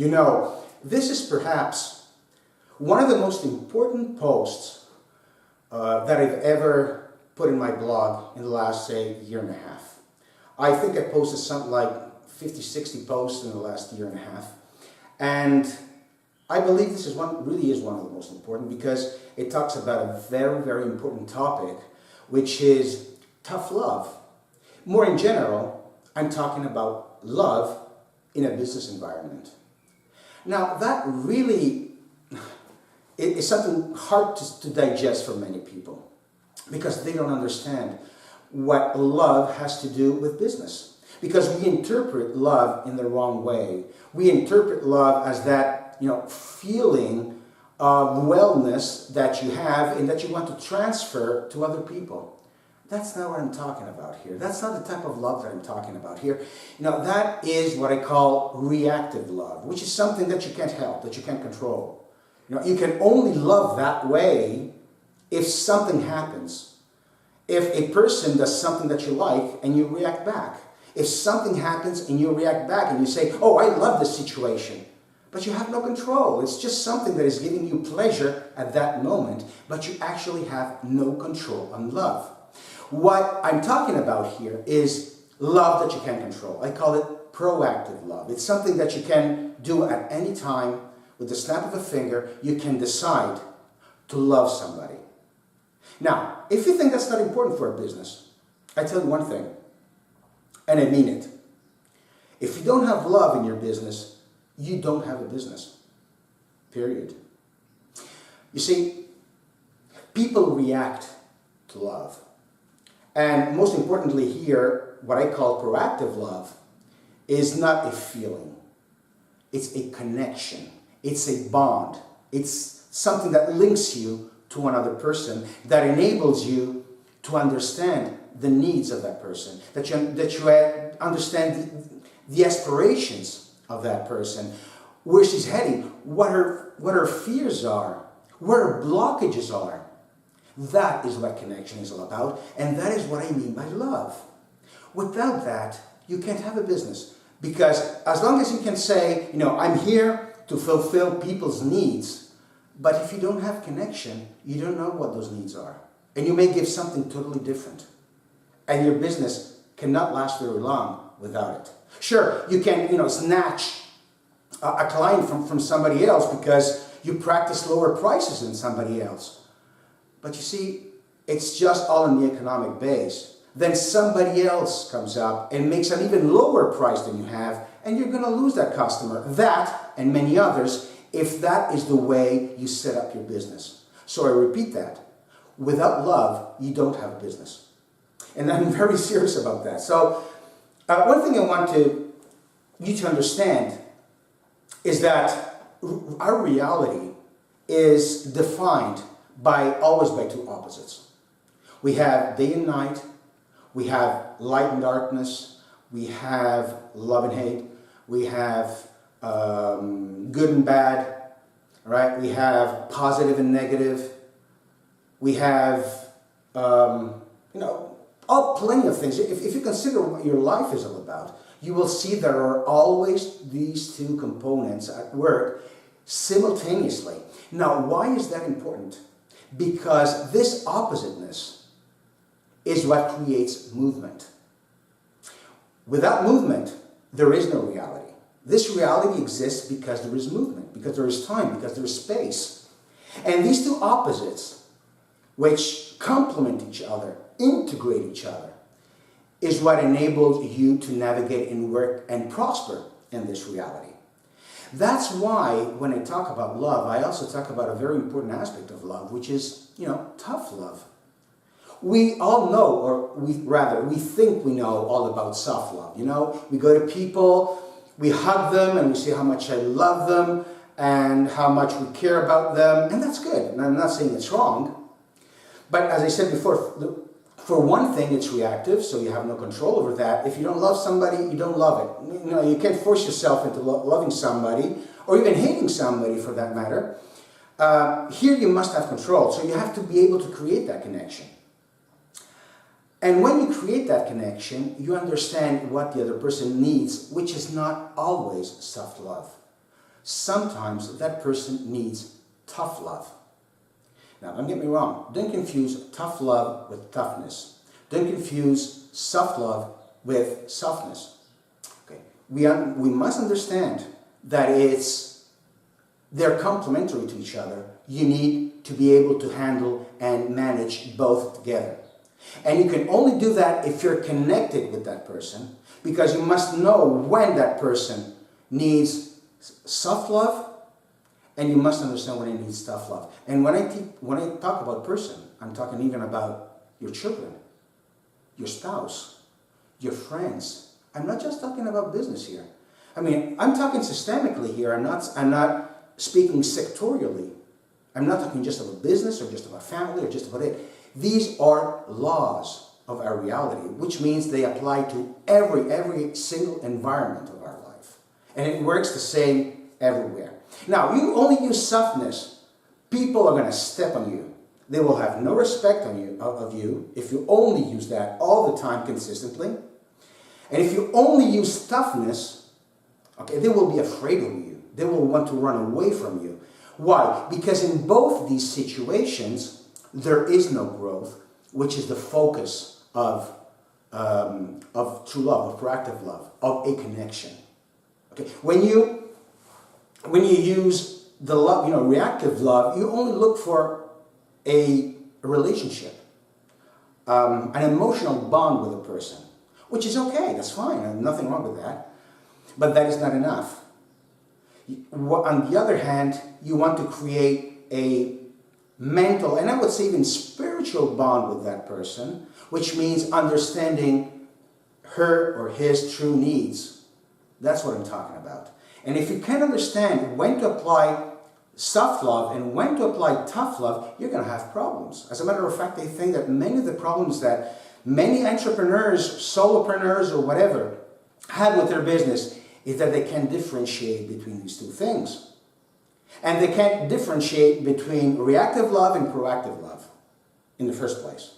You know, this is perhaps one of the most important posts that I've ever put in my blog in the last, say, year and a half. I think I posted something like 50, 60 posts in the last year and a half. And I believe this is really is one of the most important because it talks about a very, very important topic, which is tough love. More in general, I'm talking about love in a business environment. Now, that really is something hard to digest for many people because they don't understand what love has to do with business. Because we interpret love in the wrong way. We interpret love as that, feeling of wellness that you have and that you want to transfer to other people. That's not what I'm talking about here. That's not the type of love that I'm talking about here. That is what I call reactive love, which is something that you can't help, that you can't control. You can only love that way if something happens. If a person does something that you like and you react back. If something happens and you react back and you say, oh, I love this situation. But you have no control. It's just something that is giving you pleasure at that moment, but you actually have no control on love. What I'm talking about here is love that you can control. I call it proactive love. It's something that you can do at any time. With the snap of a finger, you can decide to love somebody. Now, if you think that's not important for a business, I tell you one thing, and I mean it. If you don't have love in your business, you don't have a business. Period. You see, people react to love. And most importantly here, what I call proactive love is not a feeling. It's a connection. It's a bond. It's something that links you to another person, that enables you to understand the needs of that person, that you understand the aspirations of that person, where she's heading, what her fears are, what her blockages are. That is what connection is all about, and that is what I mean by love. Without that, you can't have a business, because as long as you can say, I'm here to fulfill people's needs, but if you don't have connection, you don't know what those needs are, and you may give something totally different, and your business cannot last very long without it. Sure, you can, snatch a client from somebody else because you practice lower prices than somebody else. But you see, it's just all on the economic base. Then somebody else comes up and makes an even lower price than you have, and you're going to lose that customer. That, and many others, if that is the way you set up your business. So I repeat that. Without love, you don't have a business. And I'm very serious about that. So one thing I want you to understand is that our reality is defined always by two opposites. We have day and night, we have light and darkness, we have love and hate, we have good and bad, right? We have positive and negative, we have plenty of things. If you consider what your life is all about, you will see there are always these two components at work simultaneously. Now, why is that important? Because this oppositeness is what creates movement. Without movement, there is no reality. This reality exists because there is movement, because there is time, because there is space. And these two opposites, which complement each other, integrate each other, is what enables you to navigate and work and prosper in this reality. That's why when I talk about love, I also talk about a very important aspect of love, which is, tough love. We all know, or we think we know all about soft love. We go to people, we hug them, and we say how much I love them, and how much we care about them, and that's good. And I'm not saying it's wrong. But as I said before, for one thing, it's reactive, so you have no control over that. If you don't love somebody, you don't love it. You can't force yourself into loving somebody, or even hating somebody for that matter. Here you must have control, so you have to be able to create that connection. And when you create that connection, you understand what the other person needs, which is not always soft love. Sometimes that person needs tough love. Now, don't get me wrong. Don't confuse tough love with toughness. Don't confuse soft love with softness. Okay. We must understand that they're complementary to each other. You need to be able to handle and manage both together. And you can only do that if you're connected with that person, because you must know when that person needs soft love, and you must understand when he needs tough love. And when I talk about person, I'm talking even about your children, your spouse, your friends. I'm not just talking about business here. I mean, I'm talking systemically here. I'm not speaking sectorially. I'm not talking just about business or just about family or just about it. These are laws of our reality, which means they apply to every single environment of our life. And it works the same everywhere. Now, you only use softness, people are going to step on you. They will have no respect of you if you only use that all the time consistently. And if you only use toughness, okay, they will be afraid of you. They will want to run away from you. Why? Because in both these situations, there is no growth, which is the focus of true love, of proactive love, of a connection. Okay, when you use the love, reactive love, you only look for a relationship, an emotional bond with a person, which is okay. That's fine. Nothing wrong with that. But that is not enough. On the other hand, you want to create a mental, and I would say even spiritual bond with that person, which means understanding her or his true needs. That's what I'm talking about. And if you can understand when to apply soft love and when to apply tough love, you're going to have problems. As a matter of fact, I think that many of the problems that many entrepreneurs, solopreneurs, or whatever have with their business is that they can't differentiate between these two things. And they can't differentiate between reactive love and proactive love in the first place.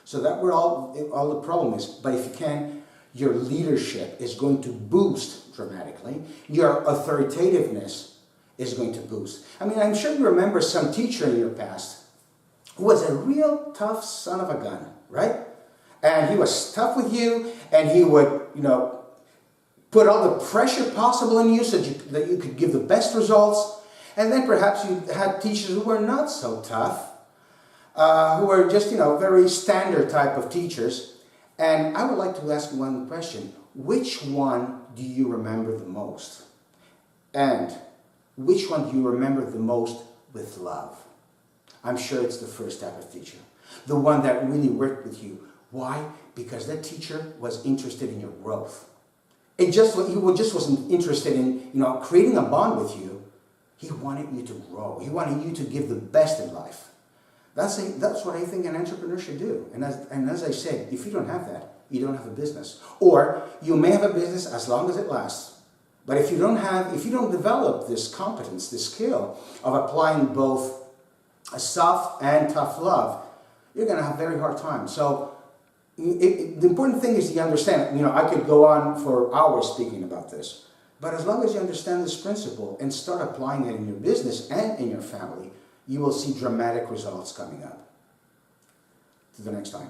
So that's where all the problem is. But if you can, your leadership is going to boost dramatically. Your authoritativeness is going to boost. I mean, I'm sure you remember some teacher in your past who was a real tough son of a gun, right? And he was tough with you, and he would, put all the pressure possible on you so that you could give the best results. And then perhaps you had teachers who were not so tough, who were just, very standard type of teachers. And I would like to ask one question. Which one do you remember the most? And which one do you remember the most with love? I'm sure it's the first type of teacher. The one that really worked with you. Why? Because that teacher was interested in your growth. He just wasn't interested in, creating a bond with you. He wanted you to grow. He wanted you to give the best in life. That's what I think an entrepreneur should do. And as I said, if you don't have that, you don't have a business. Or you may have a business as long as it lasts. But if you don't develop this competence, this skill of applying both a soft and tough love, you're going to have a very hard time. So the important thing is you understand. I could go on for hours speaking about this. But as long as you understand this principle and start applying it in your business and in your family, you will see dramatic results coming up. To the next time.